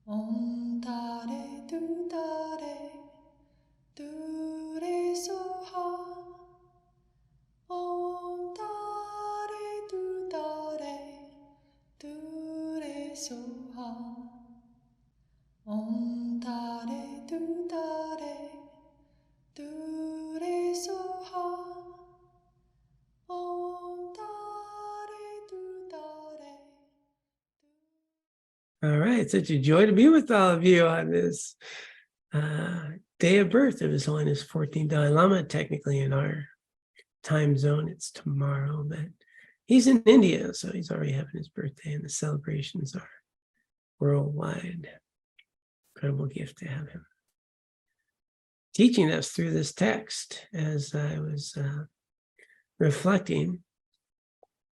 Om Tare Tu Tare Tu Re Soha. Om Tare Tu Tare Tu Re Soha. Om Tare Tu Tare Tu Re Soha. Om Tare Tu Tare. All right, such a joy to be with all of you on this day of birth of His Holiness 14th Dalai Lama. Technically in our time zone, it's tomorrow, but he's in India, so he's already having his birthday, and the celebrations are worldwide. Incredible gift to have him teaching us through this text. As I was reflecting,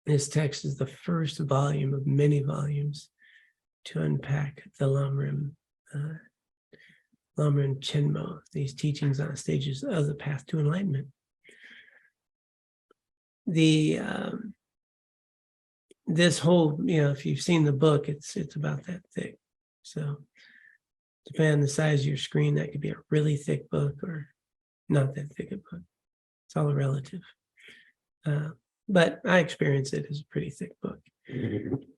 this text is the first volume of many volumes to unpack the Lam Rim, Chenmo, these teachings on stages of the path to enlightenment. This whole, if you've seen the book, it's about that thick. So depending on the size of your screen, that could be a really thick book or not that thick a book. It's all relative. But I experience it as a pretty thick book.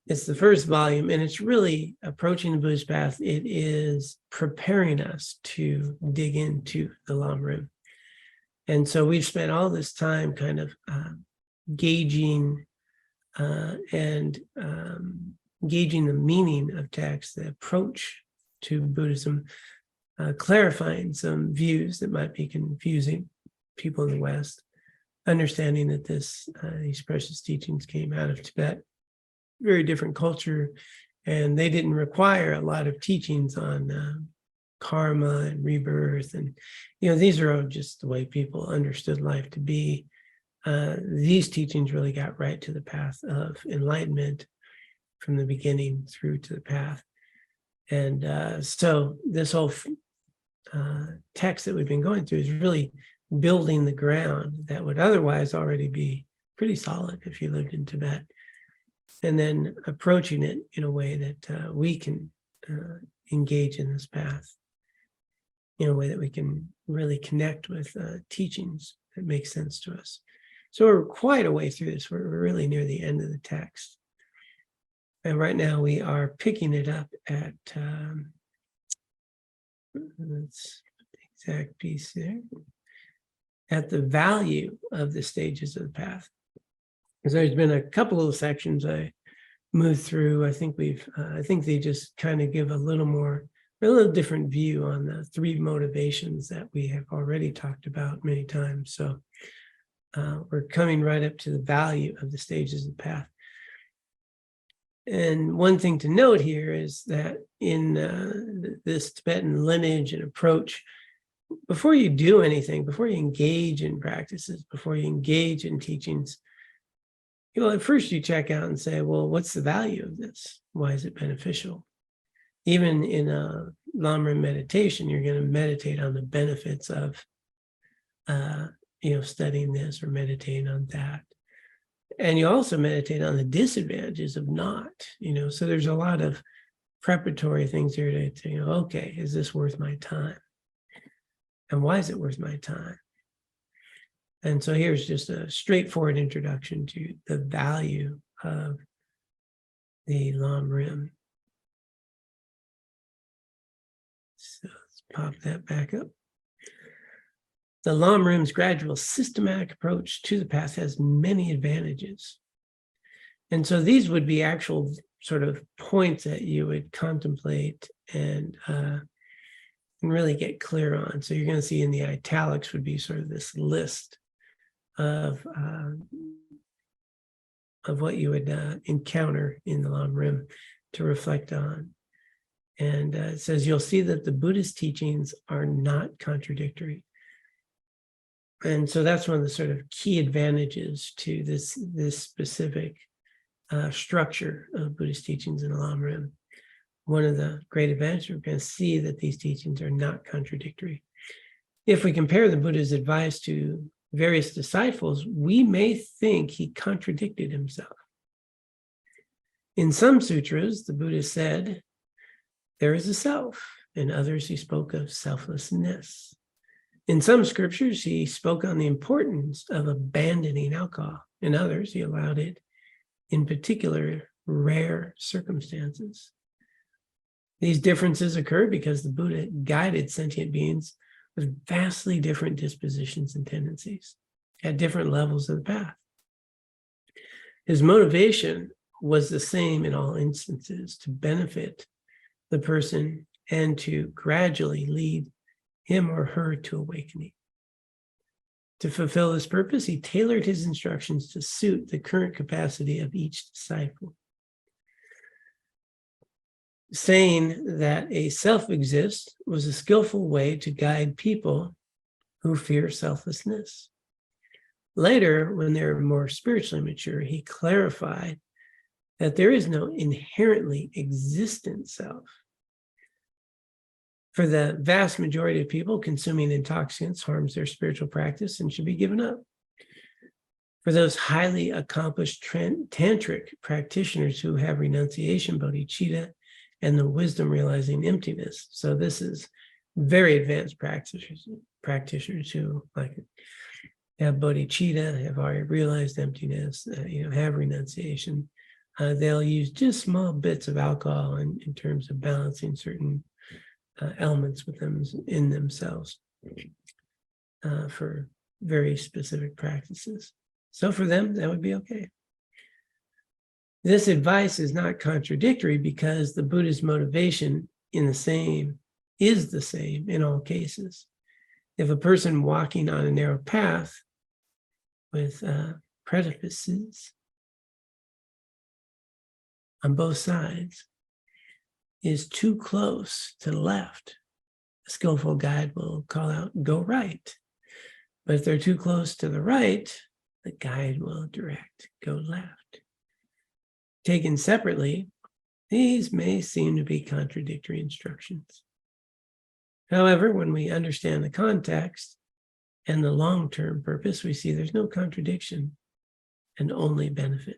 It's the first volume, and it's really approaching the Buddhist path. It is preparing us to dig into the Lam Rim. And so we've spent all this time kind of gauging gauging the meaning of texts, the approach to Buddhism, clarifying some views that might be confusing people in the West, understanding that these precious teachings came out of Tibet, very different culture, and they didn't require a lot of teachings on karma and rebirth. And, these are just the way people understood life to be. These teachings really got right to the path of enlightenment from the beginning through to the path. And so this whole text that we've been going through is really building the ground that would otherwise already be pretty solid if you lived in Tibet, and then approaching it in a way that we can engage in this path in a way that we can really connect with teachings that make sense to us. So we're quite a way through this. We're really near the end of the text. And right now we are picking it up at, that's the exact piece there, at the value of the stages of the path. Because there's been a couple of sections I moved through. I think they just kind of give a little different view on the three motivations that we have already talked about many times. So we're coming right up to the value of the stages of the path. And one thing to note here is that in this Tibetan lineage and approach, before you do anything, before you engage in practices, before you engage in teachings, at first you check out and say, well, what's the value of this? Why is it beneficial? Even in a Lam Rim meditation, you're going to meditate on the benefits of, studying this or meditating on that. And you also meditate on the disadvantages of not, so there's a lot of preparatory things here to okay, is this worth my time? And why is it worth my time? And so here's just a straightforward introduction to the value of the Lam Rim. So let's pop that back up. The Lam Rim's gradual systematic approach to the path has many advantages. And so these would be actual sort of points that you would contemplate and really get clear on. So you're going to see in the italics would be sort of this list of what you would encounter in the Lam Rim to reflect on. And it says, you'll see that the Buddhist teachings are not contradictory. And so that's one of the sort of key advantages to this specific structure of Buddhist teachings in the Lam Rim. One of the great advantages, we're going to see that these teachings are not contradictory. If we compare the Buddha's advice to various disciples, we may think he contradicted himself. In some sutras, the Buddha said there is a self. In others, he spoke of selflessness. In some scriptures, he spoke on the importance of abandoning alcohol. In others, he allowed it in particular rare circumstances. These differences occurred because the Buddha guided sentient beings with vastly different dispositions and tendencies at different levels of the path. His motivation was the same in all instances, to benefit the person and to gradually lead him or her to awakening. To fulfill this purpose, he tailored his instructions to suit the current capacity of each disciple. Saying that a self exists was a skillful way to guide people who fear selflessness. Later, when they were more spiritually mature, he clarified that there is no inherently existent self. For the vast majority of people, consuming intoxicants harms their spiritual practice and should be given up. For those highly accomplished tantric practitioners who have renunciation, bodhicitta, and the wisdom realizing emptiness. So this is very advanced practitioners who like have bodhicitta, have already realized emptiness, have renunciation. They'll use just small bits of alcohol in terms of balancing certain elements with them in themselves for very specific practices. So for them, that would be okay. This advice is not contradictory because the Buddha's motivation is the same in all cases. If a person walking on a narrow path with precipices on both sides is too close to the left, a skillful guide will call out, go right. But if they're too close to the right, the guide will direct, go left. Taken separately, these may seem to be contradictory instructions. However, when we understand the context and the long-term purpose, we see there's no contradiction and only benefit.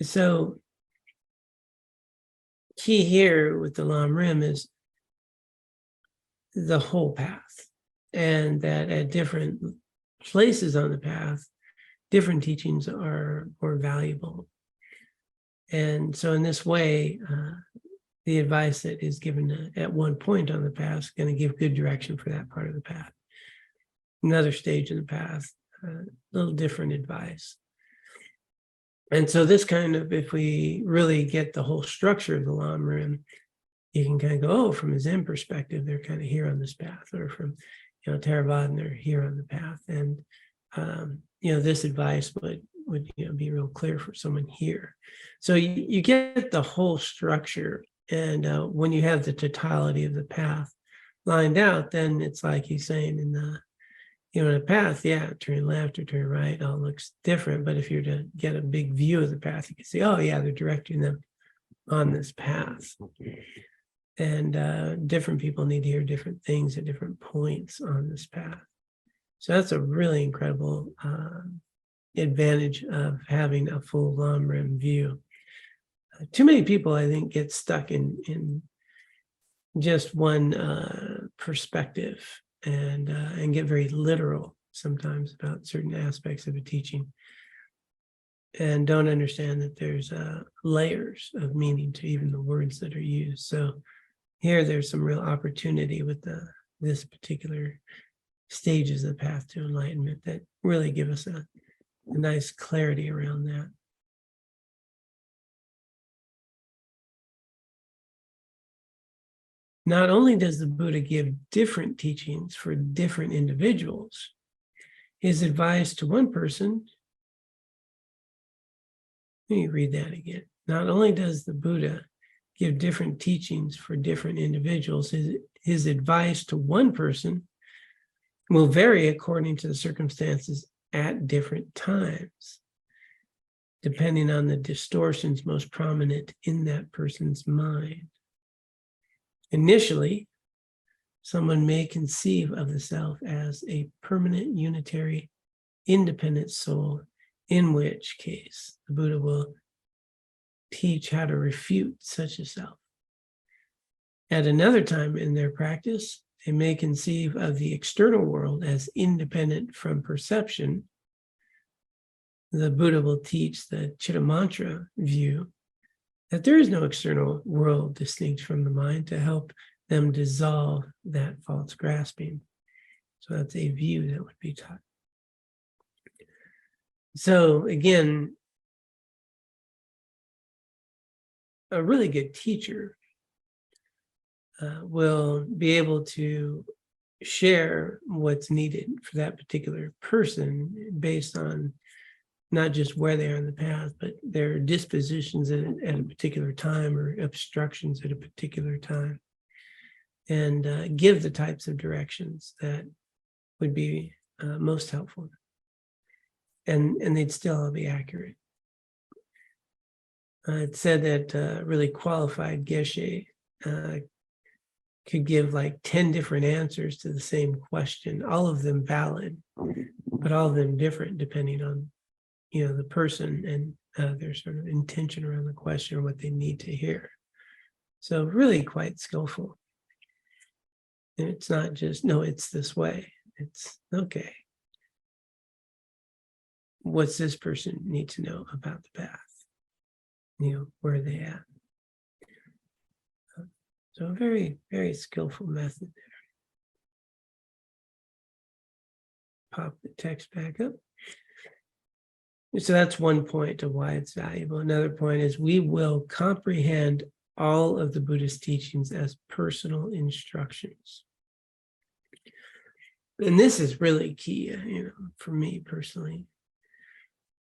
So, key here with the Lam Rim is the whole path, and that at different places on the path, different teachings are more valuable. And so in this way, the advice that is given at one point on the path is going to give good direction for that part of the path. Another stage in the path, a little different advice. And so this kind of, if we really get the whole structure of the Lam Rim, you can kind of go, oh, from a Zen perspective, they're kind of here on this path, or from, Theravada, they're here on the path. And, this advice would be real clear for someone here. So you get the whole structure. And when you have the totality of the path lined out, then it's like he's saying in the, the path, turn left or turn right, all looks different. But if you're to get a big view of the path, you can see, oh yeah, they're directing them on this path. And different people need to hear different things at different points on this path. So that's a really incredible advantage of having a full Lam Rim view. Too many people, I think, get stuck in just one perspective and get very literal sometimes about certain aspects of a teaching, and don't understand that there's layers of meaning to even the words that are used. So here, there's some real opportunity with this particular stages of the path to enlightenment that really give us a nice clarity around that. Not only does the Buddha give different teachings for different individuals, his advice to one person, let me read that again. Not only does the Buddha give different teachings for different individuals, his advice to one person will vary according to the circumstances at different times, depending on the distortions most prominent in that person's mind. Initially, someone may conceive of the self as a permanent, unitary, independent soul, in which case the Buddha will teach how to refute such a self. At another time in their practice, they may conceive of the external world as independent from perception. The Buddha will teach the Chittamantra view that there is no external world distinct from the mind to help them dissolve that false grasping. So that's a view that would be taught. So again, a really good teacher will be able to share what's needed for that particular person based on not just where they are in the path, but their dispositions at a particular time or obstructions at a particular time, and give the types of directions that would be most helpful. And they'd still be accurate. It's said that really qualified geshe could give like 10 different answers to the same question, all of them valid, but all of them different depending on, the person and their sort of intention around the question or what they need to hear. So really quite skillful. And it's not just, no, it's this way. It's okay. What's this person need to know about the path? Where are they at? So a very, very skillful method there. Pop the text back up. So that's one point of why it's valuable. Another point is we will comprehend all of the Buddhist teachings as personal instructions. And this is really key, for me personally.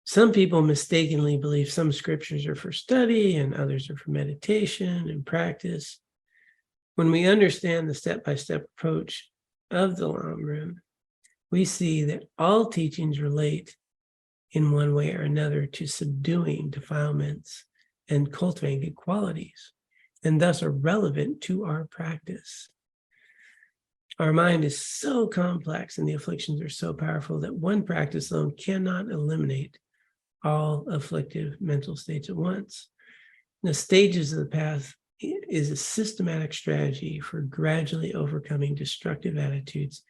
Some people mistakenly believe some scriptures are for study and others are for meditation and practice. When we understand the step-by-step approach of the Lam Rim, we see that all teachings relate in one way or another to subduing defilements and cultivating good qualities, and thus are relevant to our practice. Our mind is so complex and the afflictions are so powerful that one practice alone cannot eliminate all afflictive mental states at once. The stages of the path is a systematic strategy for gradually overcoming destructive attitudes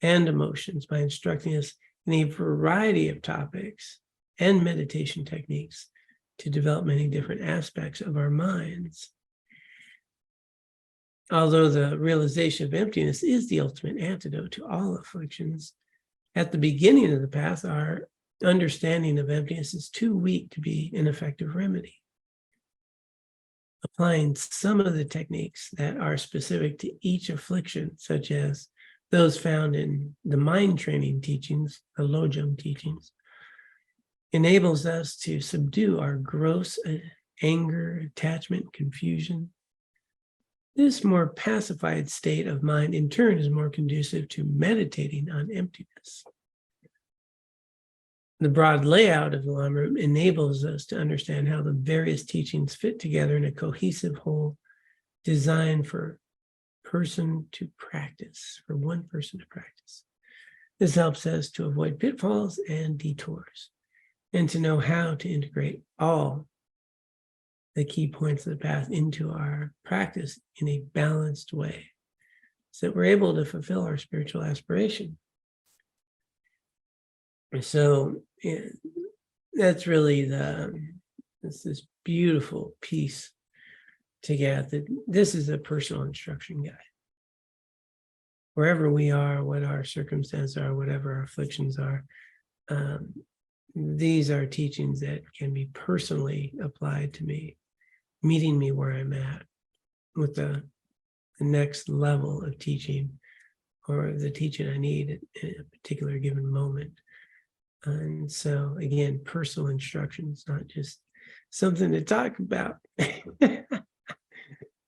and emotions by instructing us in a variety of topics and meditation techniques to develop many different aspects of our minds. Although the realization of emptiness is the ultimate antidote to all afflictions, at the beginning of the path, our understanding of emptiness is too weak to be an effective remedy. Applying some of the techniques that are specific to each affliction, such as those found in the mind training teachings, the Lojong teachings, enables us to subdue our gross anger, attachment, confusion. This more pacified state of mind, in turn, is more conducive to meditating on emptiness. The broad layout of the Lam Rim enables us to understand how the various teachings fit together in a cohesive whole designed for person to practice, for one person to practice. This helps us to avoid pitfalls and detours and to know how to integrate all the key points of the path into our practice in a balanced way so that we're able to fulfill our spiritual aspiration. So that's really this beautiful piece to get that this is a personal instruction guide. Wherever we are, what our circumstances are, whatever our afflictions are, these are teachings that can be personally applied to me, meeting me where I'm at with the next level of teaching or the teaching I need at a particular given moment. And so, again, personal instructions, not just something to talk about.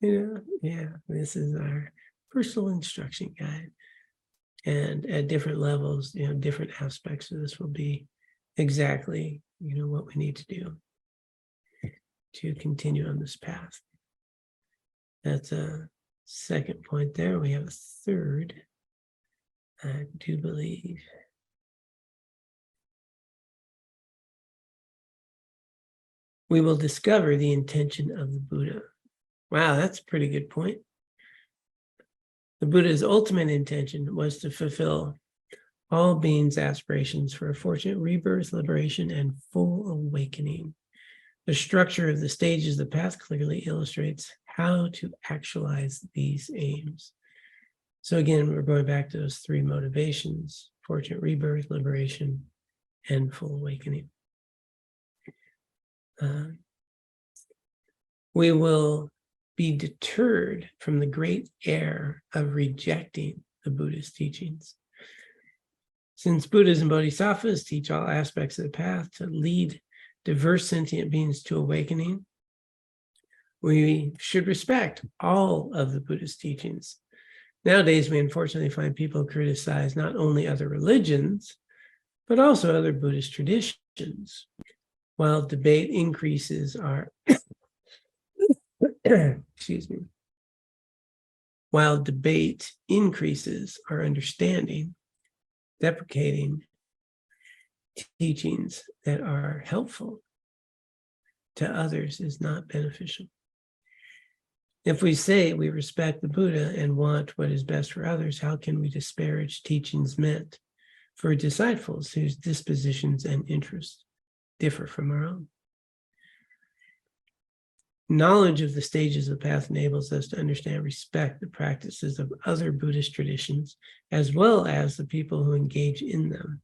This is our personal instruction guide. And at different levels, different aspects of this will be exactly, what we need to do to continue on this path. That's a second point there. We have a third, I do believe. we will discover the intention of the Buddha. Wow, that's a pretty good point. The Buddha's ultimate intention was to fulfill all beings' aspirations for a fortunate rebirth, liberation, and full awakening. The structure of the stages of the path clearly illustrates how to actualize these aims. So again, we're going back to those three motivations: fortunate rebirth, liberation, and full awakening. We will be deterred from the great error of rejecting the Buddhist teachings. Since Buddhas and Bodhisattvas teach all aspects of the path to lead diverse sentient beings to awakening, we should respect all of the Buddhist teachings. Nowadays, we unfortunately find people criticize not only other religions, but also other Buddhist traditions. While debate increases our excuse me. While debate increases our understanding, deprecating teachings that are helpful to others is not beneficial. If we say we respect the Buddha and want what is best for others, how can we disparage teachings meant for disciples whose dispositions and interests differ from our own? Knowledge of the stages of the path enables us to understand and respect the practices of other Buddhist traditions, as well as the people who engage in them.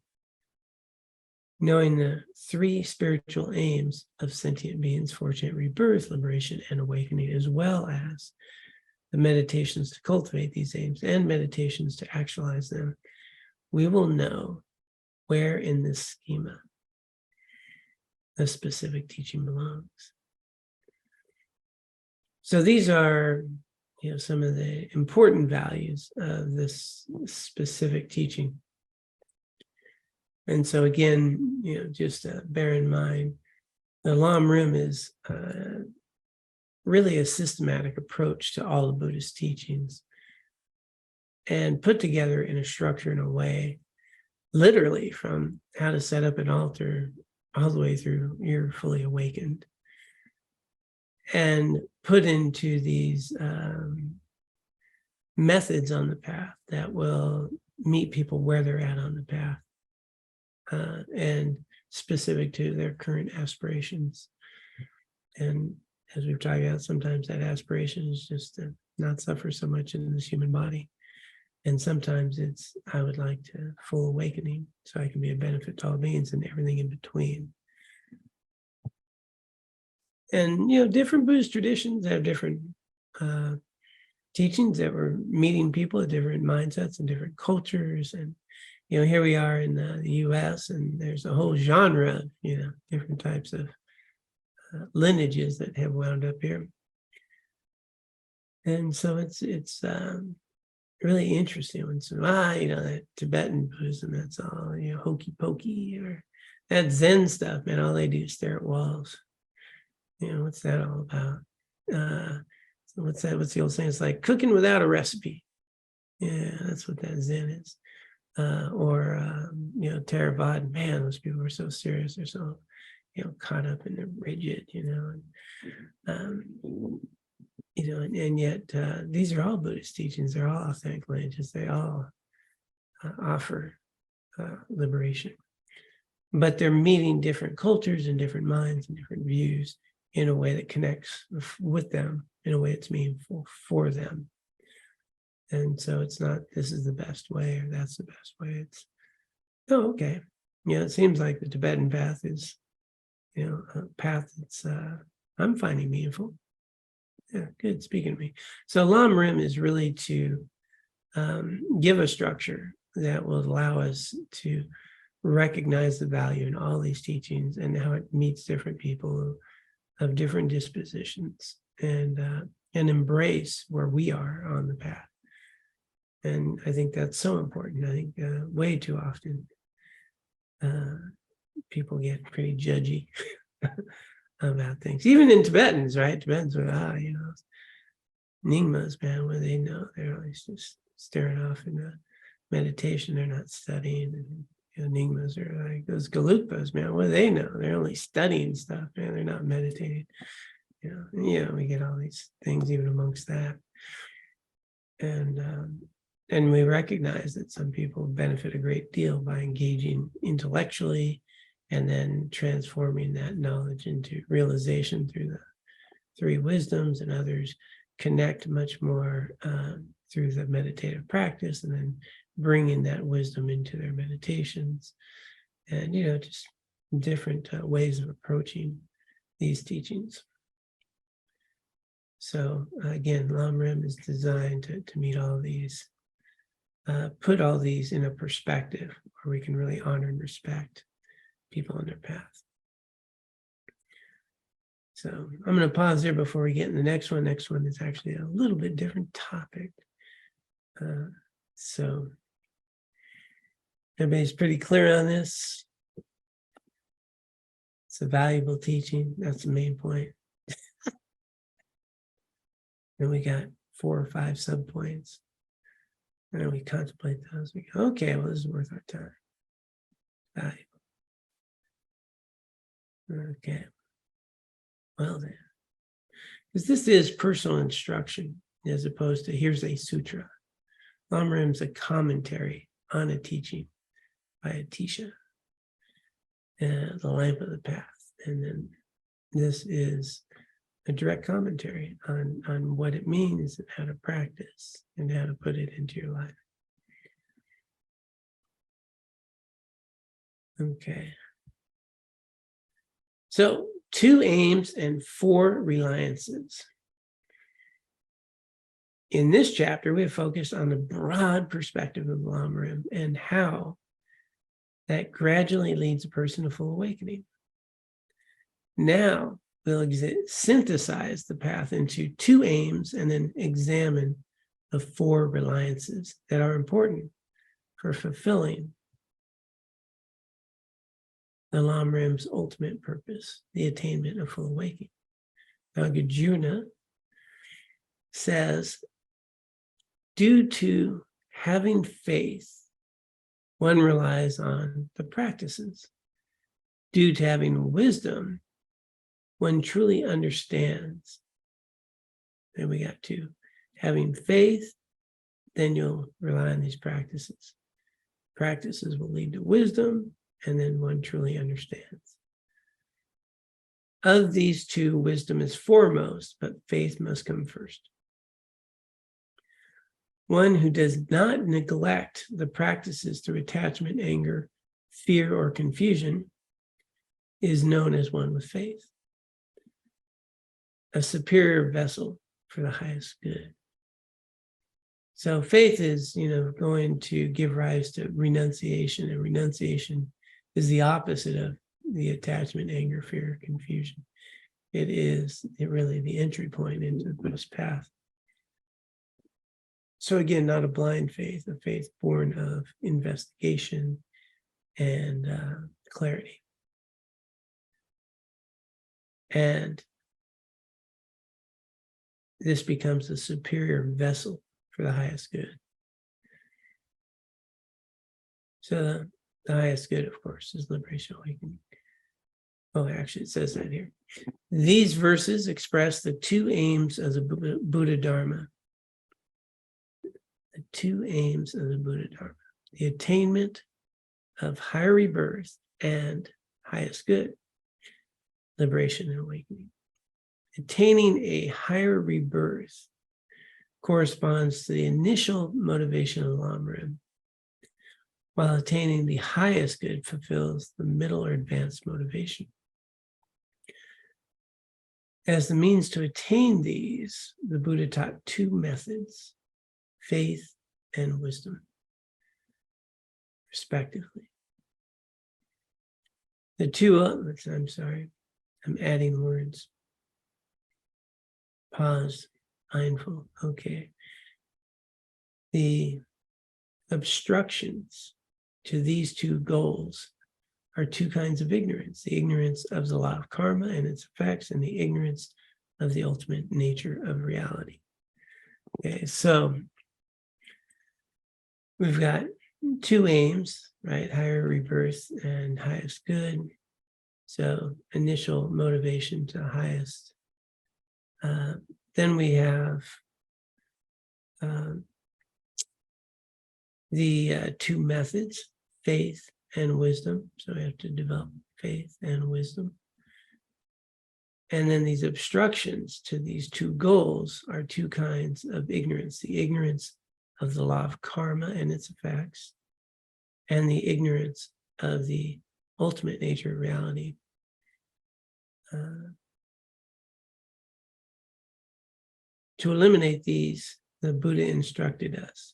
Knowing the three spiritual aims of sentient beings: fortunate rebirth, liberation, and awakening, as well as the meditations to cultivate these aims and meditations to actualize them, we will know where in this schema a specific teaching belongs. So these are, some of the important values of this specific teaching. And so again, just bear in mind, the Lam Rim is really a systematic approach to all the Buddhist teachings, and put together in a structure, in a way, literally from how to set up an altar all the way through you're fully awakened, and put into these methods on the path that will meet people where they're at on the path, and specific to their current aspirations. And as we've talked about, sometimes that aspiration is just to not suffer so much in this human body. And sometimes it's, I would like to full awakening so I can be a benefit to all beings, and everything in between. And, different Buddhist traditions have different teachings that were meeting people at different mindsets and different cultures. And, here we are in the US, and there's a whole genre of, different types of lineages that have wound up here. And so it's really interesting when that Tibetan Buddhism, that's all, hokey pokey, or that Zen stuff, man, all they do is stare at walls. What's that all about? What's the old saying? It's like cooking without a recipe. Yeah, that's what that Zen is. Or Theravada, man, those people are so serious. They're so, caught up in the rigid, and yet these are all Buddhist teachings. They're all authentic lineages. They all offer liberation. But they're meeting different cultures and different minds and different views in a way that connects with them, in a way that's meaningful for them. And so it's not, this is the best way or that's the best way. It's, okay. It seems like the Tibetan path is, a path that's I'm finding meaningful. Yeah, good, speaking to me. So Lam Rim is really to give a structure that will allow us to recognize the value in all these teachings and how it meets different people of different dispositions, and embrace where we are on the path. And I think that's so important. I think way too often people get pretty judgy about things, even in Tibetans, right? Tibetans are, Nyingmas, man, where they know they're always just staring off in a meditation, they're not studying, and enigmas are like those Gelugpas, man. What do they know? They're only studying stuff, man. They're not meditating. We get all these things even amongst that. And we recognize that some people benefit a great deal by engaging intellectually and then transforming that knowledge into realization through the three wisdoms, and others connect much more through the meditative practice and then bringing that wisdom into their meditations, and just different ways of approaching these teachings. So again, Lam Rim is designed to meet all these, put all these in a perspective where we can really honor and respect people on their path. So I'm going to pause there before we get in the next one. Next one is actually a little bit different topic. So everybody's pretty clear on this. It's a valuable teaching. That's the main point. Then we got 4 or 5 subpoints. And then we contemplate those. We go, okay, well, this is worth our time. Valuable. Okay. Well then, because this is personal instruction as opposed to here's a sutra. Lam Rim's a commentary on a teaching by Atisha, the lamp of the path. And then this is a direct commentary on what it means and how to practice and how to put it into your life. Okay. So 2 aims and 4 reliances. In this chapter, we have focused on the broad perspective of Lam Rim and how that gradually leads a person to full awakening. Now, we'll synthesize the path into 2 aims and then examine the 4 reliances that are important for fulfilling the Lam Rim's ultimate purpose, the attainment of full awakening. Nagarjuna says, due to having faith, one relies on the practices. Due to having wisdom, one truly understands. Then we got 2. Having faith, then you'll rely on these practices. Practices will lead to wisdom, and then one truly understands. Of these 2, wisdom is foremost, but faith must come first. One who does not neglect the practices through attachment, anger, fear, or confusion is known as one with faith, a superior vessel for the highest good. So faith is, going to give rise to renunciation, and renunciation is the opposite of the attachment, anger, fear, confusion. It is really the entry point into the Buddhist path. So again, not a blind faith, a faith born of investigation and clarity. And this becomes a superior vessel for the highest good. So the highest good, of course, is liberation awakening. Oh, actually, it says that here. These verses express the 2 aims of the Buddha Dharma. The 2 aims of the Buddha Dharma. The attainment of higher rebirth and highest good, liberation and awakening. Attaining a higher rebirth corresponds to the initial motivation of Lam Rim, while attaining the highest good fulfills the middle or advanced motivation. As the means to attain these, the Buddha taught 2 methods, faith and wisdom, respectively. The 2, I'm sorry, I'm adding words. Pause, mindful, okay. The obstructions to these 2 goals are 2 kinds of ignorance: the ignorance of the law of karma and its effects, and the ignorance of the ultimate nature of reality. Okay, so we've got two aims, right? Higher rebirth and highest good. So initial motivation to highest. Then we have the two methods, faith and wisdom. So we have to develop faith and wisdom. And then these obstructions to these two goals are two kinds of ignorance: the ignorance of the law of karma and its effects, and the ignorance of the ultimate nature of reality. To eliminate these, the Buddha instructed us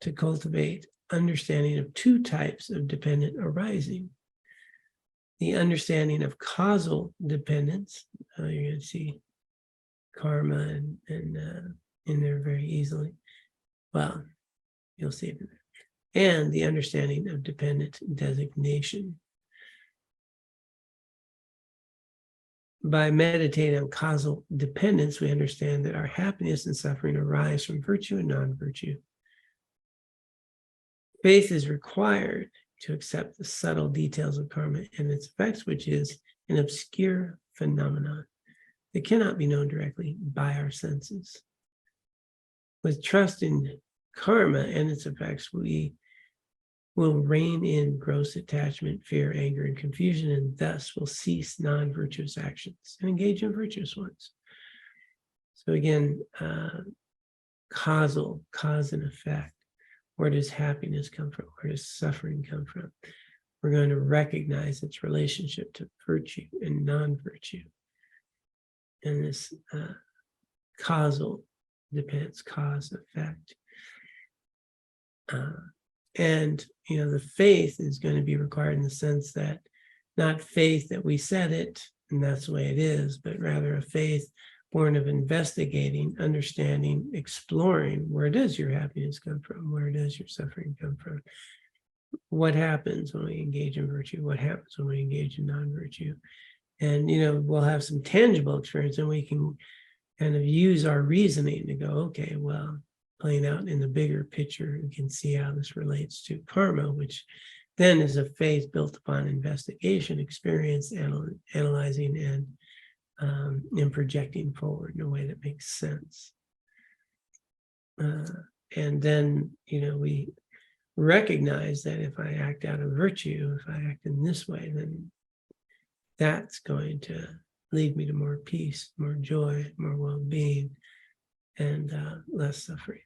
to cultivate understanding of two types of dependent arising. The understanding of causal dependence, you're going to see karma and in there very easily. Well, you'll see it in there. And the understanding of dependent designation. By meditating on causal dependence, we understand that our happiness and suffering arise from virtue and non-virtue. Faith is required to accept the subtle details of karma and its effects, which is an obscure phenomenon that cannot be known directly by our senses. With trust in karma and its effects, we will rein in gross attachment, fear, anger, and confusion, and thus will cease non-virtuous actions and engage in virtuous ones. So again, causal, cause and effect. Where does happiness come from? Where does suffering come from? We're going to recognize its relationship to virtue and non-virtue. And this causal depends, cause, effect. And, the faith is going to be required in the sense that not faith that we said it, and that's the way it is, but rather a faith born of investigating, understanding, exploring where does your happiness come from? Where does your suffering come from? What happens when we engage in virtue? What happens when we engage in non-virtue? And, we'll have some tangible experience and we can kind of use our reasoning to go, okay, well, playing out in the bigger picture, we can see how this relates to karma, which then is a faith built upon investigation, experience, analyzing, and projecting forward in a way that makes sense. And then, we recognize that if I act out of virtue, if I act in this way, then that's going to lead me to more peace, more joy, more well-being, and less suffering.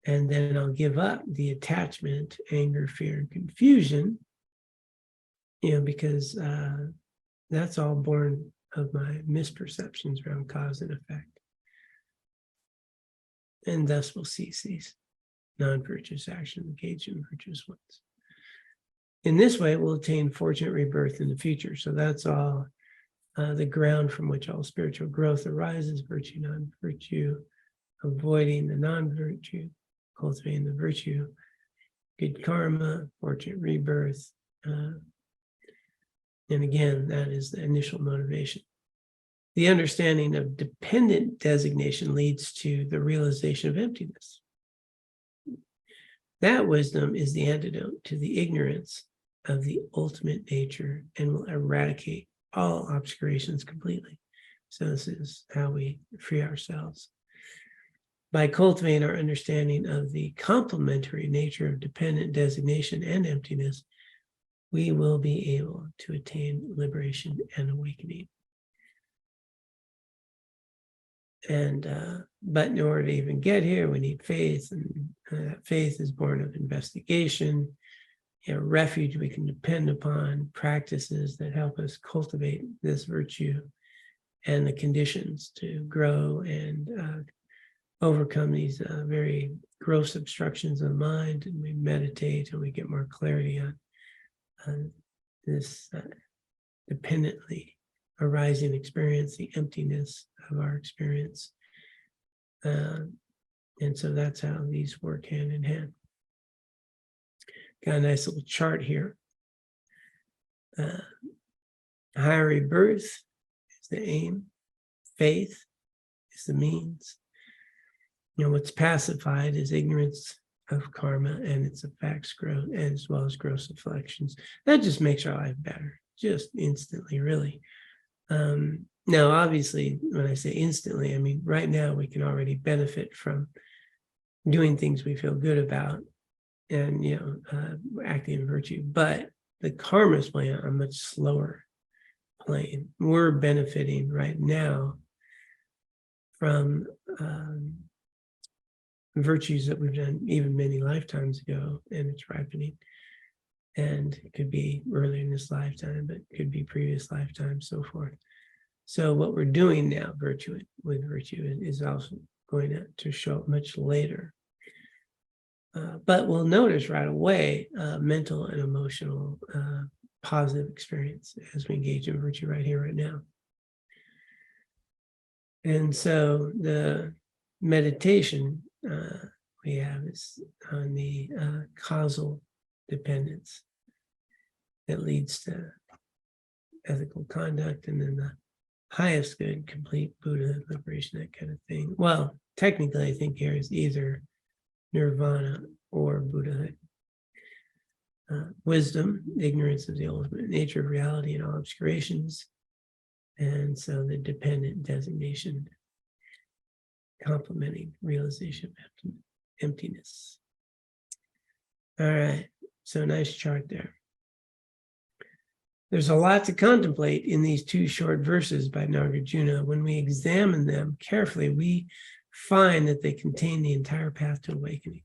And then I'll give up the attachment, anger, fear, and confusion, because that's all born of my misperceptions around cause and effect. And thus we'll cease these non-virtuous actions, engage in virtuous ones. In this way, we'll attain fortunate rebirth in the future. So that's all the ground from which all spiritual growth arises: virtue, non-virtue, avoiding the non-virtue, cultivating the virtue, good karma, fortunate rebirth. And again, that is the initial motivation. The understanding of dependent designation leads to the realization of emptiness. That wisdom is the antidote to the ignorance of the ultimate nature and will eradicate all obscurations completely. So this is how we free ourselves. By cultivating our understanding of the complementary nature of dependent designation and emptiness, we will be able to attain liberation and awakening. And but in order to even get here, we need faith, and that faith is born of investigation, refuge we can depend upon, practices that help us cultivate this virtue, and the conditions to grow and overcome these very gross obstructions of the mind. And we meditate and we get more clarity on this dependently arising experience, the emptiness of our experience. And so that's how these work hand in hand. Got a nice little chart here. Higher rebirth is the aim. Faith is the means. What's pacified is ignorance of karma and its effects, growth, and as well as gross afflictions. That just makes our life better, just instantly, really. Now, obviously, when I say instantly, I mean right now we can already benefit from doing things we feel good about and, acting in virtue. But the karma's playing on a much slower plane. We're benefiting right now from virtues that we've done even many lifetimes ago, and it's ripening. And it could be earlier in this lifetime, but it could be previous lifetimes, so forth. So what we're doing now, with virtue, is also going to show up much later. But we'll notice right away mental and emotional positive experience as we engage in virtue right here, right now. And so the meditation we have is on the causal dependence that leads to ethical conduct, and then the highest good, complete Buddha, liberation, that kind of thing. Well, technically, I think here is either nirvana or Buddhahood. Wisdom, ignorance of the ultimate nature of reality and all obscurations. And so the dependent designation, complementing realization of emptiness. All right, so nice chart there. There's a lot to contemplate in these two short verses by Nagarjuna. When we examine them carefully, we find that they contain the entire path to awakening.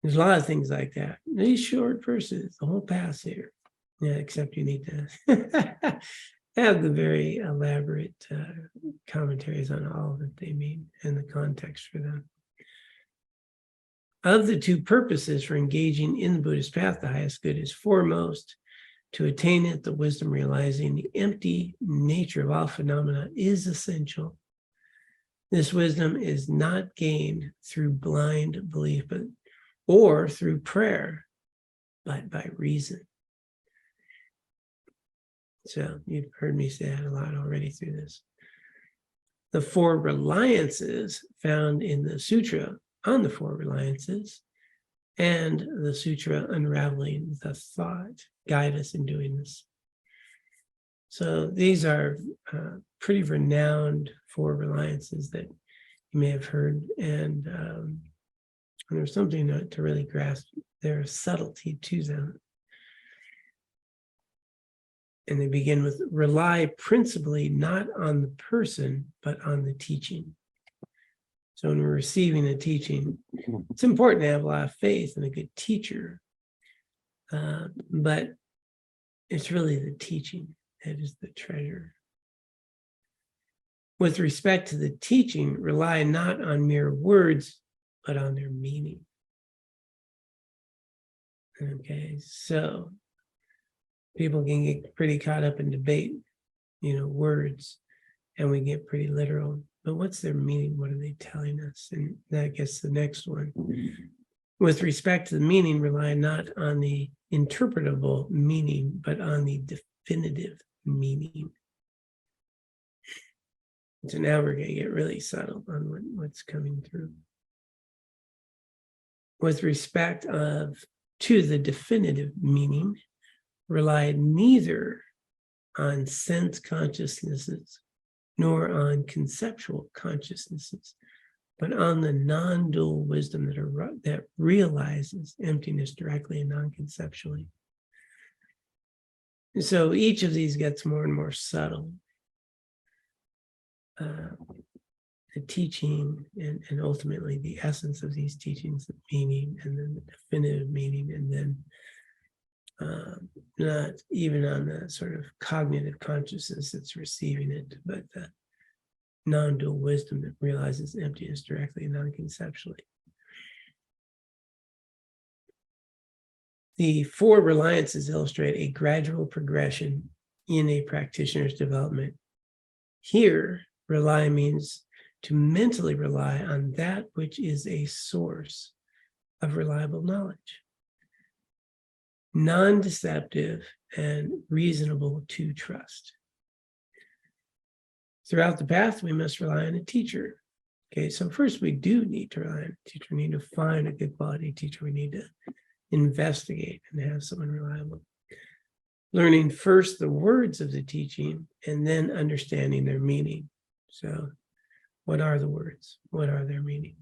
There's a lot of things like that. These short verses, the whole path's here. Yeah, except you need to have the very elaborate commentaries on all that they mean and the context for them. Of the two purposes for engaging in the Buddhist path, the highest good is foremost. To attain it, the wisdom realizing the empty nature of all phenomena is essential. This wisdom is not gained through blind belief, or through prayer, but by reason. So you've heard me say that a lot already through this. The four reliances found in the sutra on the four reliances and the sutra unraveling the thought guide us in doing this. So these are pretty renowned four reliances that you may have heard, and there's something to really grasp. There's subtlety to them. And they begin with rely principally not on the person, but on the teaching. So when we're receiving a teaching, it's important to have a lot of faith in a good teacher, but it's really the teaching that is the treasure. With respect to the teaching, rely not on mere words, but on their meaning. Okay, so people can get pretty caught up in debate, words, and we get pretty literal. But what's their meaning? What are they telling us? And that gets the next one. With respect to the meaning, rely not on the interpretable meaning, but on the definitive meaning. So now we're going to get really subtle on what's coming through. With respect to the definitive meaning, rely neither on sense consciousnesses nor on conceptual consciousnesses, but on the non-dual wisdom that realizes emptiness directly and non-conceptually. And so each of these gets more and more subtle. The teaching and ultimately the essence of these teachings, the meaning, and then the definitive meaning, and then not even on the sort of cognitive consciousness that's receiving it, but the non-dual wisdom that realizes emptiness directly and non-conceptually. The four reliances illustrate a gradual progression in a practitioner's development. Here, rely means to mentally rely on that which is a source of reliable knowledge, non-deceptive and reasonable to trust. Throughout the path, we must rely on a teacher Okay, so first we do need to rely on a teacher. We need to find a good quality teacher. We need to investigate and have someone reliable. Learning first the words of the teaching and then understanding their meaning. So what are the words? What are their meaning?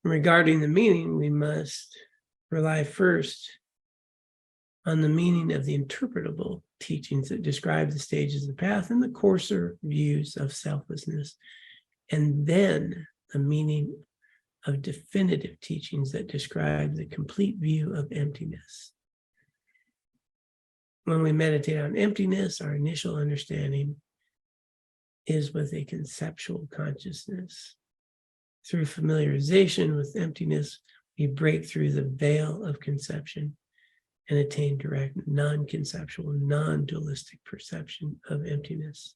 Regarding the meaning, we must rely first on the meaning of the interpretable teachings that describe the stages of the path and the coarser views of selflessness, and then the meaning of definitive teachings that describe the complete view of emptiness. When we meditate on emptiness, our initial understanding is with a conceptual consciousness. Through familiarization with emptiness, we break through the veil of conception and attain direct, non-conceptual, non-dualistic perception of emptiness.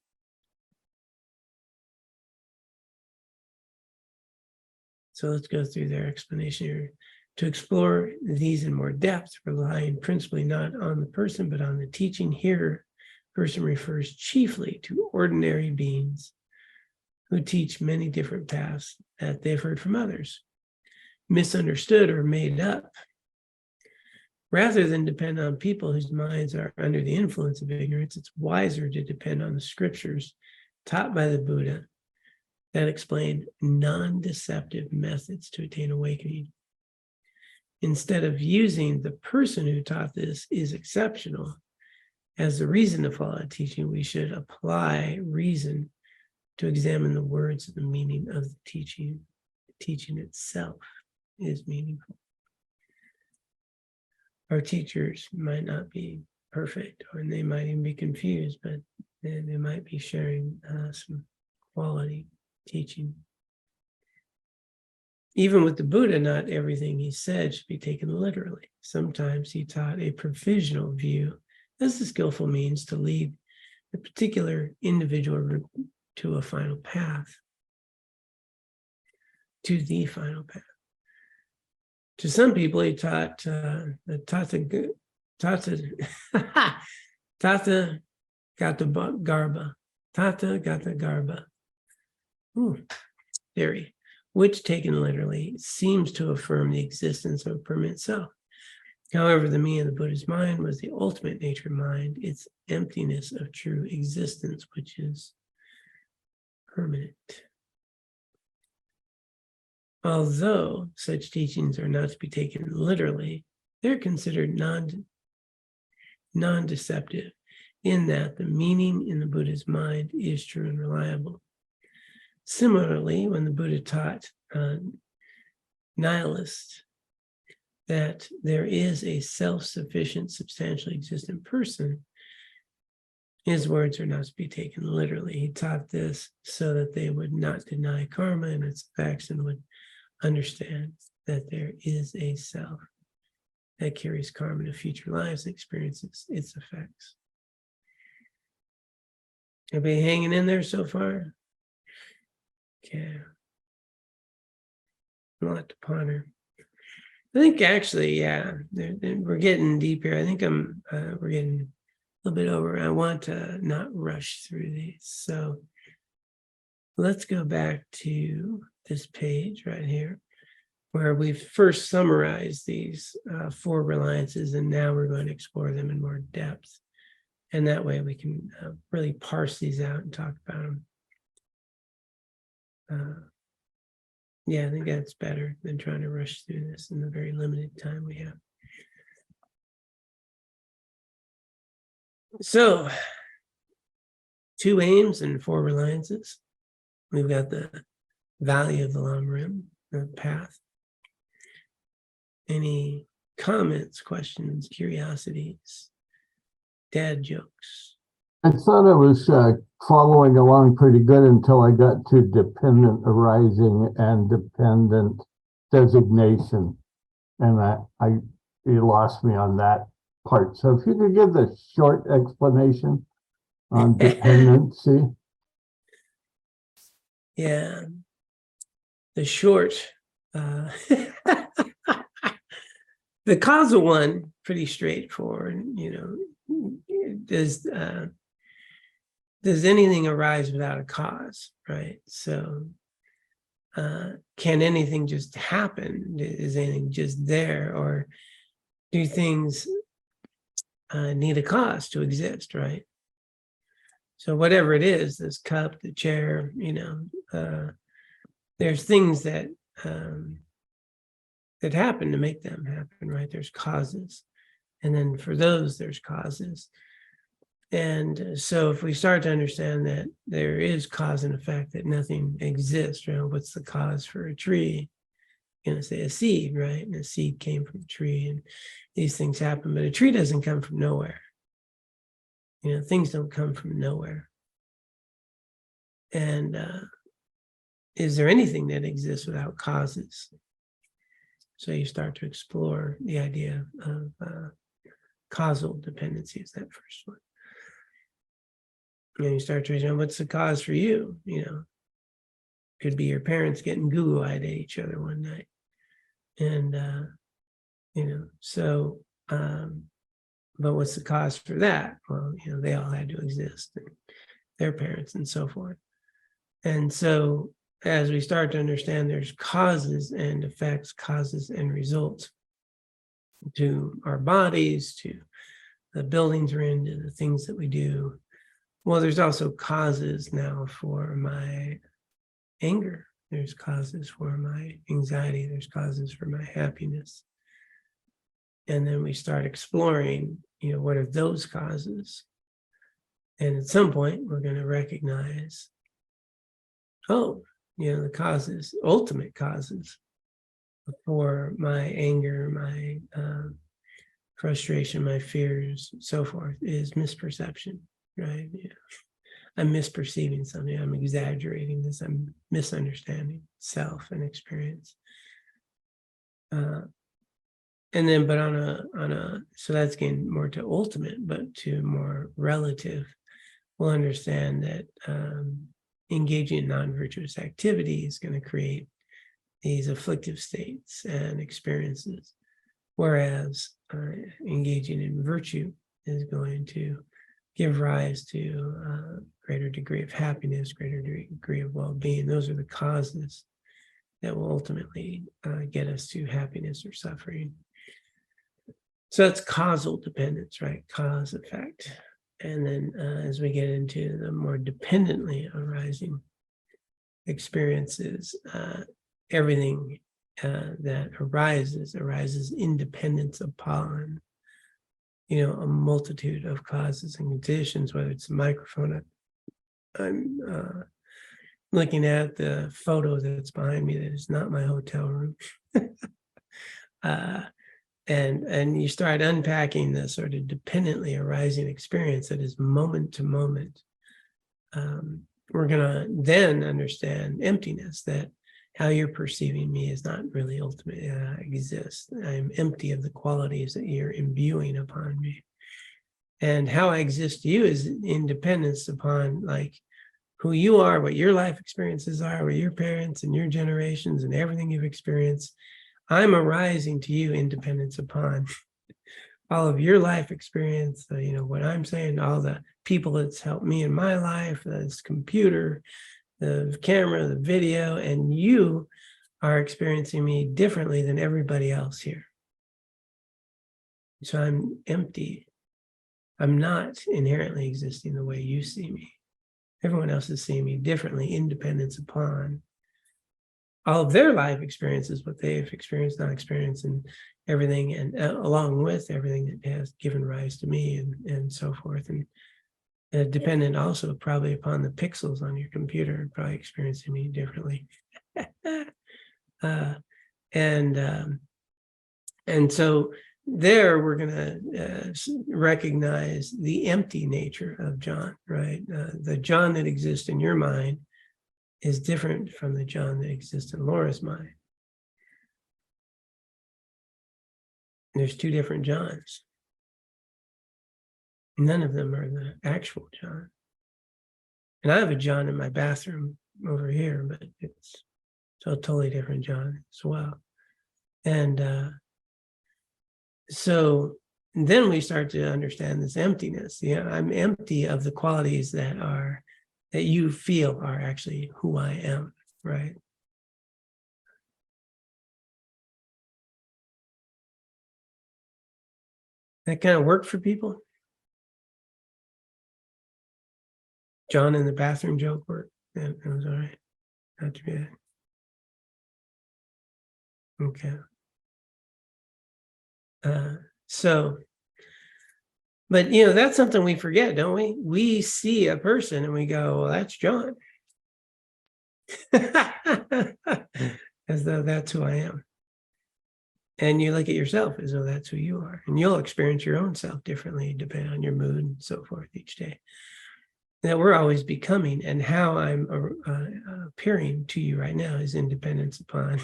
So let's go through their explanation here. To explore these in more depth, relying principally not on the person, but on the teaching here, person refers chiefly to ordinary beings who teach many different paths that they've heard from others, misunderstood or made up, rather than depend on people whose minds are under the influence of ignorance. It's wiser to depend on the scriptures taught by the Buddha that explain non-deceptive methods to attain awakening. Instead of using the person who taught this is exceptional as the reason to follow a teaching, we should apply reason to examine the words and the meaning of the teaching. The teaching itself is meaningful. Our teachers might not be perfect, or they might even be confused, but they might be sharing some quality teaching. Even with the Buddha, not everything he said should be taken literally. Sometimes he taught a provisional view as the skillful means to lead a particular individual to a final path, to the final path. To some people, he taught the Tata Gata Garba theory, which taken literally seems to affirm the existence of a permanent self. However, the meaning of the Buddha's mind was the ultimate nature of mind, its emptiness of true existence, which is permanent. Although such teachings are not to be taken literally, they're considered non-deceptive in that the meaning in the Buddha's mind is true and reliable. Similarly, when the Buddha taught nihilists that there is a self-sufficient, substantially existent person, his words are not to be taken literally. He taught this so that they would not deny karma and its effects and would understand that there is a self that carries karma to future lives and experiences its effects. Everybody hanging in there so far? Okay. A lot to ponder. I think actually, yeah, we're getting deep here. I think we're getting a little bit over. I want to not rush through these. So let's go back to this page right here, where we've first summarized these 4 reliances, and now we're going to explore them in more depth. And that way we can really parse these out and talk about them. Yeah, I think that's better than trying to rush through this in the very limited time we have. So, 2 aims and 4 reliances. We've got the value of the Lam Rim, the path. Any comments, questions, curiosities, dad jokes? I thought I was following along pretty good until I got to dependent arising and dependent designation. And you lost me on that part. So if you could give the short explanation on dependency. Yeah. The short, the causal one, pretty straightforward, does anything arise without a cause, right? So can anything just happen? Is anything just there? Or do things need a cause to exist, right? So whatever it is, this cup, the chair, there's things that that happen to make them happen, right? There's causes. And then for those, there's causes. And so if we start to understand that there is cause and effect, that nothing exists, what's the cause for a tree? Say a seed, right? And a seed came from a tree, and these things happen, but a tree doesn't come from nowhere. Things don't come from nowhere. And is there anything that exists without causes? So you start to explore the idea of causal dependency is that first one. And you start to know what's the cause for you, Could be your parents getting goo-eyed at each other one night. And, but what's the cause for that? Well, they all had to exist, and their parents and so forth. And so as we start to understand there's causes and effects, causes and results to our bodies, to the buildings we're in, to the things that we do. Well, there's also causes now for my anger. There's causes for my anxiety. There's causes for my happiness. And then we start exploring, what are those causes? And at some point, we're going to recognize, the causes, ultimate causes for my anger, my frustration, my fears, so forth, is misperception, right? I'm misperceiving something. I'm exaggerating this. I'm misunderstanding self and experience. And then, but on a, so that's getting more to ultimate, but to more relative, we'll understand that engaging in non-virtuous activity is going to create these afflictive states and experiences, whereas engaging in virtue is going to give rise to a greater degree of happiness, greater degree of well-being. Those are the causes that will ultimately get us to happiness or suffering. So that's causal dependence, right? Cause, effect. And then as we get into the more dependently arising experiences, everything that arises in dependence upon, a multitude of causes and conditions, whether it's a microphone. I'm looking at the photo that's behind me that is not my hotel room. And you start unpacking the sort of dependently arising experience that is moment to moment. We're going to then understand emptiness, that how you're perceiving me is not really ultimately exists. I'm empty of the qualities that you're imbuing upon me. And how I exist to you is in dependence upon who you are, what your life experiences are, what your parents and your generations and everything you've experienced. I'm arising to you in dependence upon all of your life experience, what I'm saying, all the people that's helped me in my life, this computer, the camera, the video, and you are experiencing me differently than everybody else here. So I'm empty. I'm not inherently existing the way you see me. Everyone else is seeing me differently in dependence upon all of their life experiences, what they've experienced, not experienced, and everything, and along with everything that has given rise to me and so forth. And dependent also probably upon the pixels on your computer, probably experiencing me differently. And so there we're going to recognize the empty nature of John, right? The John that exists in your mind is different from the John that exists in Laura's mind. There's two different Johns. None of them are the actual John. And I have a John in my bathroom over here, but it's a totally different John as well. And so then we start to understand this emptiness. I'm empty of the qualities that you feel are actually who I am, right? That kind of worked for people? John in the bathroom joke worked. Yeah, it was all right. Not too bad. Okay. But that's something we forget, don't we? We see a person and we go, well, that's John. As though that's who I am. And you look at yourself as though that's who you are. And you'll experience your own self differently depending on your mood and so forth each day. That we're always becoming, and how I'm appearing to you right now is independence upon,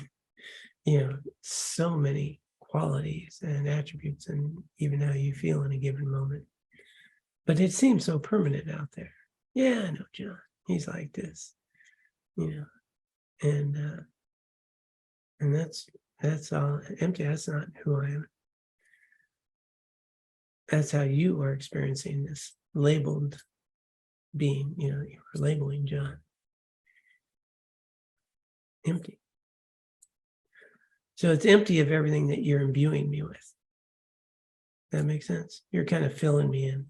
so many qualities and attributes, and even how you feel in a given moment. But it seems so permanent out there. Yeah, I know John. He's like this, and that's all empty. That's not who I am. That's how you are experiencing this labeled being. You were labeling John. Empty. So it's empty of everything that you're imbuing me with. That makes sense? You're kind of filling me in.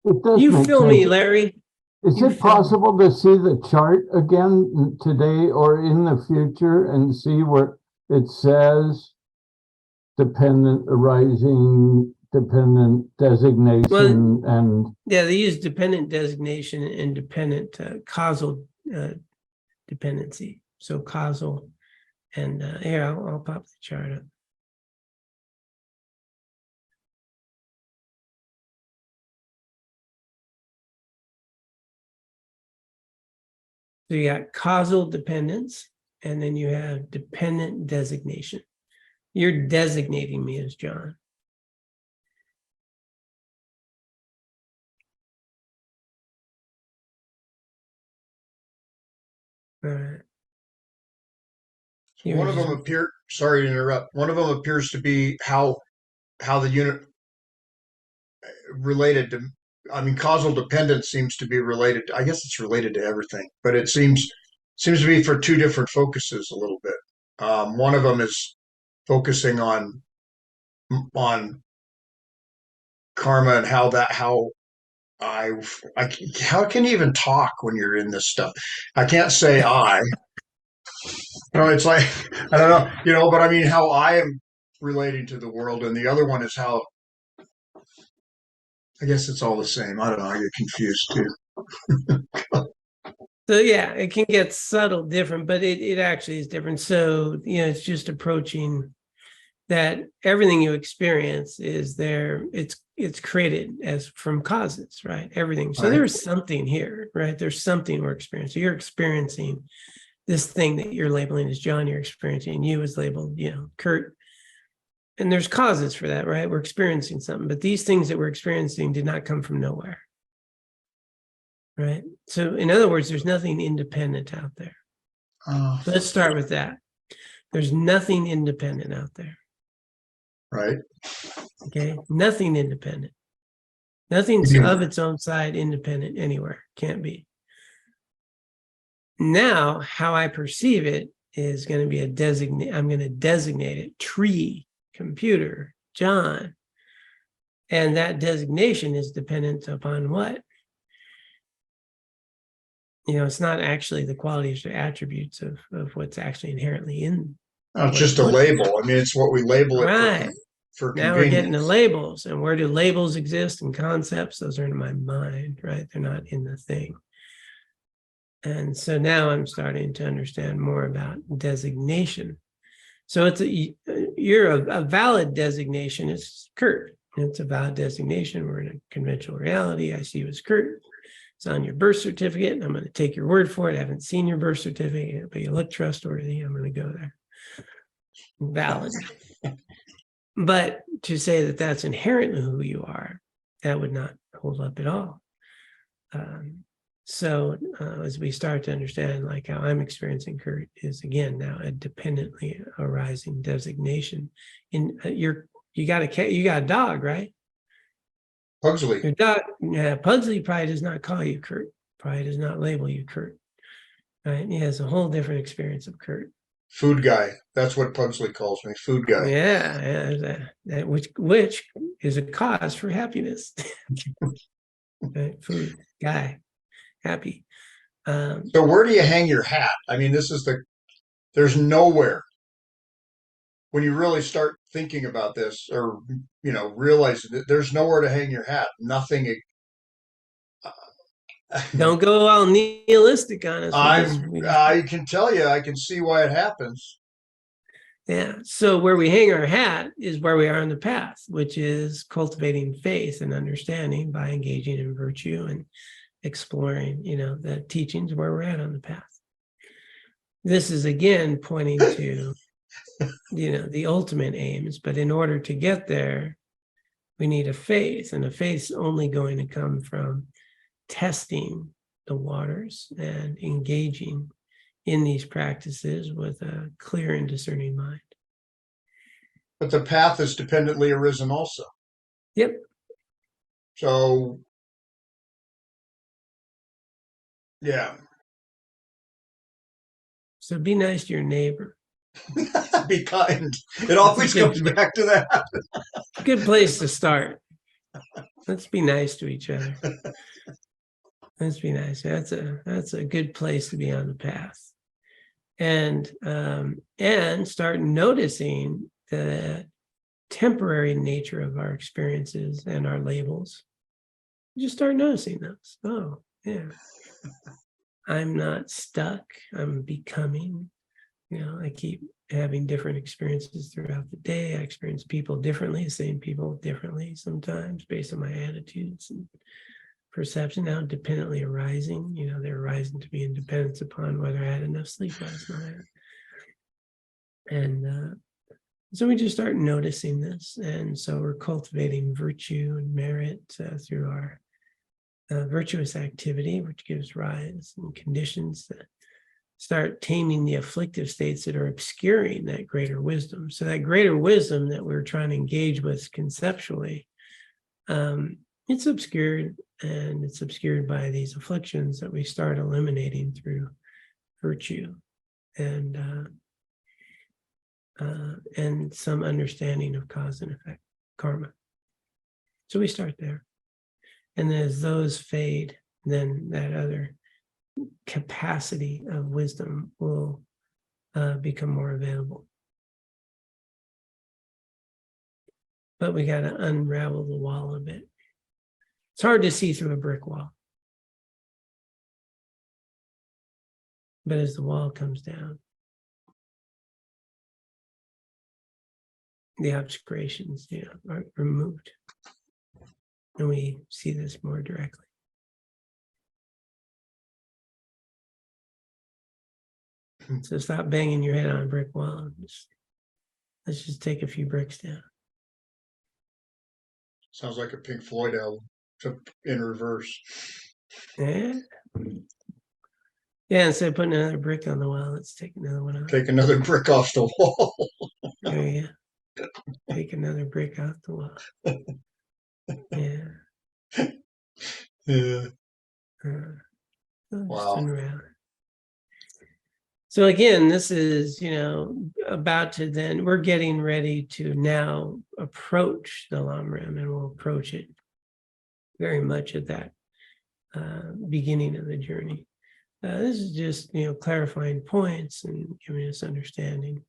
You fill me, Larry. Is it possible to see the chart again today or in the future and see where it says dependent arising, dependent designation, and they use dependent designation and dependent causal dependency. So causal, and here I'll pop the chart up. So you got causal dependence, and then you have dependent designation. You're designating me as John. All right. One of them sorry to interrupt. One of them appears to be how the unit related to, causal dependence seems to be related. I guess it's related to everything, but it seems to be for two different focuses a little bit. One of them is focusing on karma and how can you even talk when you're in this stuff? I can't say I. It's like, I don't know, but how I am relating to the world, and the other one is how, I guess it's all the same. I don't know, I get confused too. So yeah, it can get subtle different, but it actually is different. So, it's just approaching that everything you experience is there, it's created as from causes, right? Everything. So there's something here, right? There's something we're experiencing. You're experiencing this thing that you're labeling as John, you're experiencing, you as labeled, Kurt. And there's causes for that, right? We're experiencing something, but these things that we're experiencing did not come from nowhere, right? So in other words, there's nothing independent out there. Let's start with that. There's nothing independent out there. Right. Okay. Nothing independent. Nothing's of its own side independent anywhere. Can't be. Now, how I perceive it is going to be I'm going to designate it tree, computer, John. And that designation is dependent upon what? It's not actually the qualities or attributes of what's actually inherently in. It's just a label. It's what we label it right. for Now convenience. we're getting to labels. And where do labels exist and concepts? Those are in my mind, right? They're not in the thing. And so now I'm starting to understand more about designation. So you're a valid designation is Kurt. It's a valid designation. We're in a conventional reality. I see you as Kurt. It's on your birth certificate. I'm going to take your word for it. I haven't seen your birth certificate, but you look trustworthy. I'm going to go there. Valid. But to say that that's inherently who you are, that would not hold up at all. So as we start to understand, like how I'm experiencing Kurt is again now a dependently arising designation. In you got a dog, right? Pugsley. Your dog, Pugsley probably does not call you Kurt. Probably does not label you Kurt. Right? He has a whole different experience of Kurt. Food guy. That's what Pugsley calls me, food guy. Yeah, which is a cause for happiness. Right? Food guy, happy. So where do you hang your hat? I mean, there's nowhere when you really start thinking about this, or realize that there's nowhere to hang your hat. Nothing. Don't go all nihilistic on us. I can tell you, I can see why it happens. Yeah. So where we hang our hat is where we are on the path, which is cultivating faith and understanding by engaging in virtue and exploring, the teachings where we're at on the path. This is again pointing to, the ultimate aims, but in order to get there, we need a faith, and a faith's only going to come from testing the waters and engaging in these practices with a clear and discerning mind. But the path is dependently arisen also. Yep. So, yeah. So be nice to your neighbor. Be kind. It always comes back to that. Good place to start. Let's be nice to each other. Let's be nice. That's a good place to be on the path. And start noticing the temporary nature of our experiences and our labels. Just start noticing those. Oh, yeah. I'm not stuck. I'm becoming. I keep having different experiences throughout the day. I experience people differently, same people differently sometimes based on my attitudes and perception. Now dependently arising, they're arising to be in dependence upon whether I had enough sleep last night. And so we just start noticing this. And so we're cultivating virtue and merit through our virtuous activity, which gives rise and conditions that start taming the afflictive states that are obscuring that greater wisdom. So that greater wisdom that we're trying to engage with conceptually, it's obscured, and it's obscured by these afflictions that we start eliminating through virtue and some understanding of cause and effect, karma. So we start there. And as those fade, then that other capacity of wisdom will become more available. But we got to unravel the wall a bit. It's hard to see through a brick wall. But as the wall comes down, the obscurations, are removed. And we see this more directly. So stop banging your head on a brick wall. Let's just take a few bricks down. Sounds like a Pink Floyd album, in reverse. Yeah. Yeah, instead of putting another brick on the wall, let's take another one off. Take another brick off the wall. There you go. Take another brick off the wall. Yeah. Yeah. Wow. So again, this is, about to then, we're getting ready to now approach the Lam Rim, and we'll approach it very much at that beginning of the journey. This is just, clarifying points and giving us understanding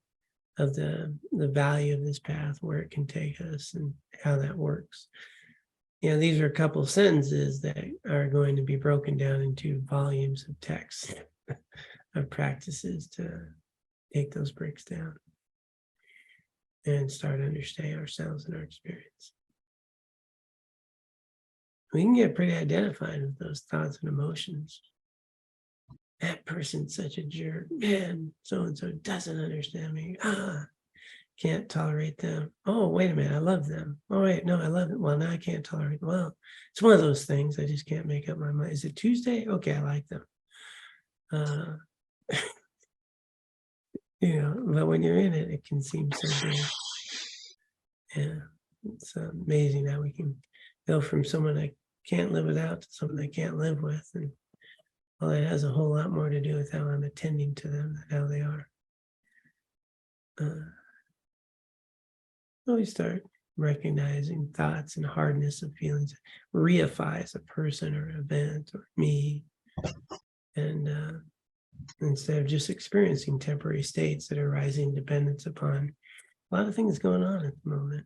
of the value of this path, where it can take us and how that works. These are a couple of sentences that are going to be broken down into volumes of text of practices to take those bricks down and start understanding ourselves and our experience. We can get pretty identified with those thoughts and emotions. That person's such a jerk. Man, so-and-so doesn't understand me. Can't tolerate them. Oh, wait a minute, I love them. Oh, wait, no, I love it. Well, now I can't tolerate them. Well, it's one of those things. I just can't make up my mind. Is it Tuesday? Okay, I like them. But when you're in it, it can seem so big. Yeah, it's amazing how we can go from someone I can't live without to someone I can't live with. And well, it has a whole lot more to do with how I'm attending to them than how they are. we start recognizing thoughts and hardness of feelings, reifies a person or event or me, and instead of just experiencing temporary states that are arising dependence upon a lot of things going on at the moment.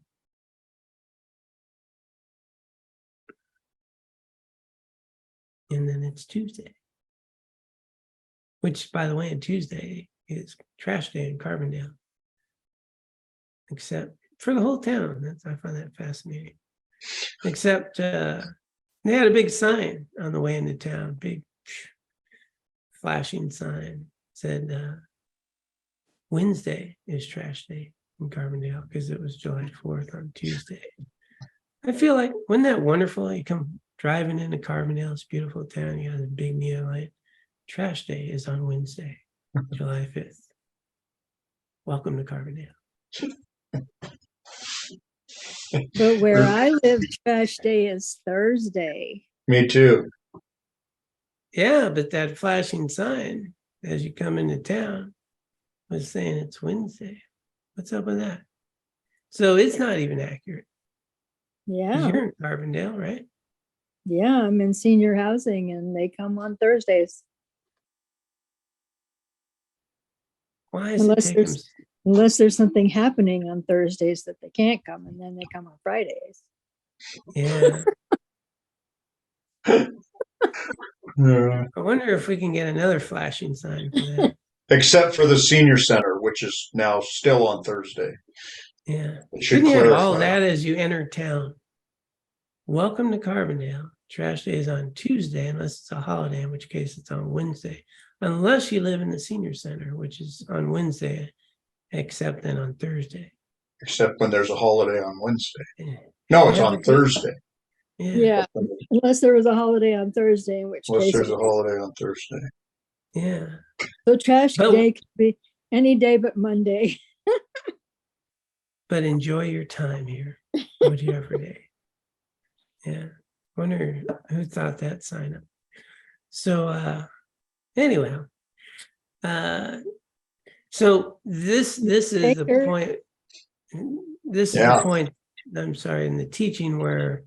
And then it's Tuesday, which, by the way, on Tuesday is trash day in Carbondale, except for the whole town. I find that fascinating. Except they had a big sign on the way into town, big flashing sign, said Wednesday is trash day in Carbondale because it was July 4th on Tuesday. I feel like, wasn't that wonderful? You come driving into Carbondale, it's a beautiful town, you got a big neon light. Trash day is on Wednesday, July 5th. Welcome to Carbondale. But where I live, trash day is Thursday. Me too. Yeah, but that flashing sign as you come into town was saying it's Wednesday. What's up with that? So it's not even accurate. 'Cause Yeah. you're in Carbondale, right? Yeah, I'm in senior housing and they come on Thursdays. Why is Unless it taking there's unless there's something happening on Thursdays that they can't come, and then they come on Fridays. Yeah. Yeah. I wonder if we can get another flashing sign for that. Except for the senior center, which is now still on Thursday. Yeah. It should Shouldn't you have all clarify. that as you enter town? Welcome to Carbondale. Trash day is on Tuesday, unless it's a holiday, in which case it's on Wednesday. Unless you live in the senior center, which is on Wednesday, except then on Thursday. Except when there's a holiday on Wednesday. Yeah. No, it's Have a on good- Thursday. Yeah. Yeah, unless there was a holiday on Thursday, in which Unless case there's it a is. holiday on Thursday. Yeah. So trash But- day could be any day but Monday. But enjoy your time here, whatever day. Yeah. Wonder who thought that sign up. So anyway, so this is the Baker. point. This is Yeah. the point. I'm sorry, in the teaching where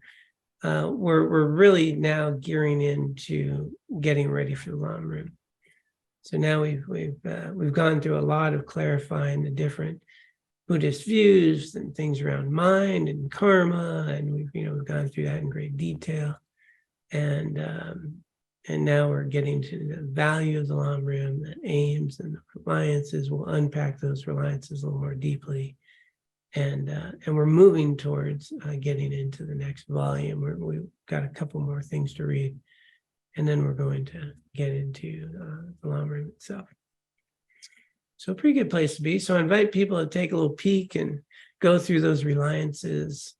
we're really now gearing into getting ready for the Lam Rim. So now we've gone through a lot of clarifying the different Buddhist views and things around mind and karma, and we've gone through that in great detail, and now we're getting to the value of the Lam Rim, the aims and the reliances. We'll unpack those reliances a little more deeply, and we're moving towards getting into the next volume. We've got a couple more things to read, and then we're going to get into the Lam Rim itself. So a pretty good place to be. So I invite people to take a little peek and go through those reliances,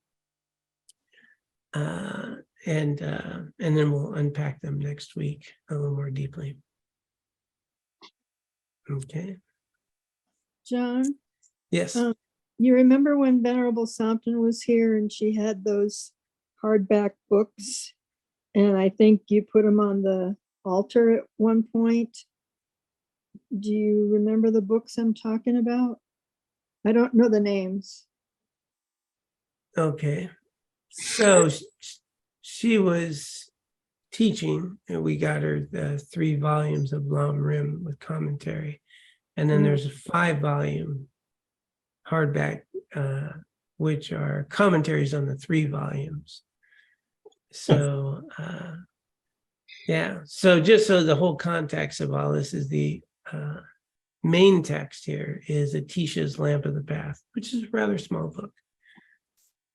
and then we'll unpack them next week a little more deeply. Okay. John, Yes. you remember when Venerable Thubten was here and she had those hardback books? And I think you put them on the altar at one point. Do you remember the books I'm talking about? I don't know the names. Okay. So she was teaching, and we got her the 3 volumes of Lam Rim with commentary. And then there's a 5-volume hardback, which are commentaries on the 3 volumes. So, yeah. So just so the whole context of all this is the main text here is Atisha's Lamp of the Path, which is a rather small book.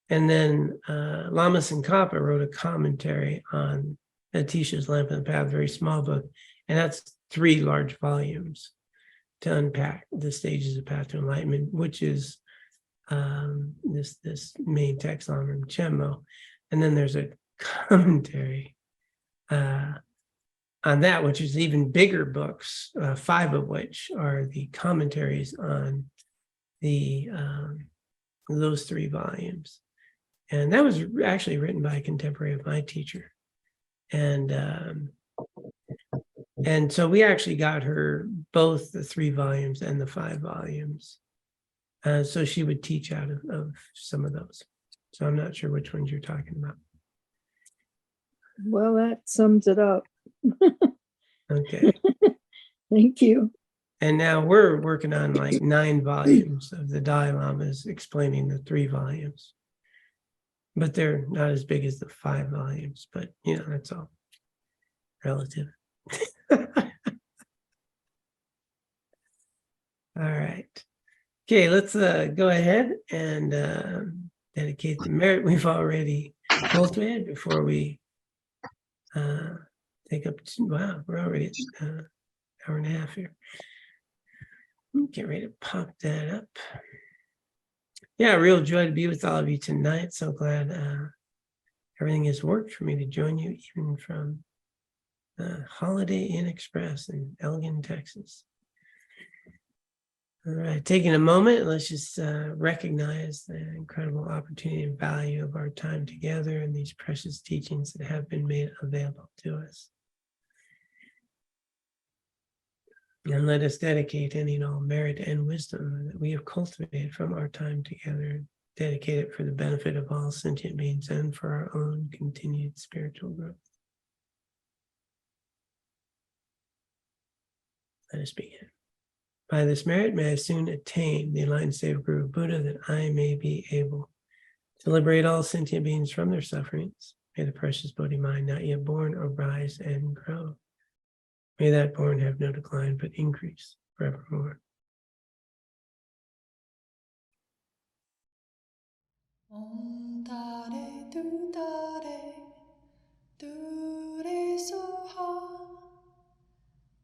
And then Lama Tsongkhapa wrote a commentary on Atisha's Lamp of the Path, very small book. And that's 3 large volumes to unpack the stages of path to enlightenment, which is this main text, Lam Rim Chenmo. And then there's a commentary on that, which is even bigger books, 5 of which are the commentaries on the those 3 volumes. And that was actually written by a contemporary of my teacher. And so we actually got her both the 3 volumes and the 5 volumes. So she would teach out of some of those. So I'm not sure which ones you're talking about. Well, that sums it up. Okay. Thank you. And now we're working on like 9 volumes of the Dalai Lama's explaining the 3 volumes. But they're not as big as the 5 volumes, but you know, that's all relative. All right. Okay, let's go ahead and dedicate the merit we've already cultivated before we take up to, wow, we're already at hour and a half here. Get ready to pop that up. Yeah, real joy to be with all of you tonight. So glad everything has worked for me to join you, even from Holiday Inn Express in Elgin, Texas. All right, taking a moment, let's just recognize the incredible opportunity and value of our time together and these precious teachings that have been made available to us. And let us dedicate any and all merit and wisdom that we have cultivated from our time together, dedicate it for the benefit of all sentient beings and for our own continued spiritual growth. Let us begin. By this merit, may I soon attain the enlightened state of Guru Buddha, that I may be able to liberate all sentient beings from their sufferings. May the precious Bodhi mind not yet born arise and grow. May that born have no decline, but increase forevermore. Om Tare Tu Tare Tu Re Soha.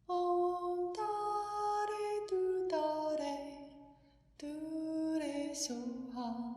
Om Tare Tu Tare Tu Re Soha.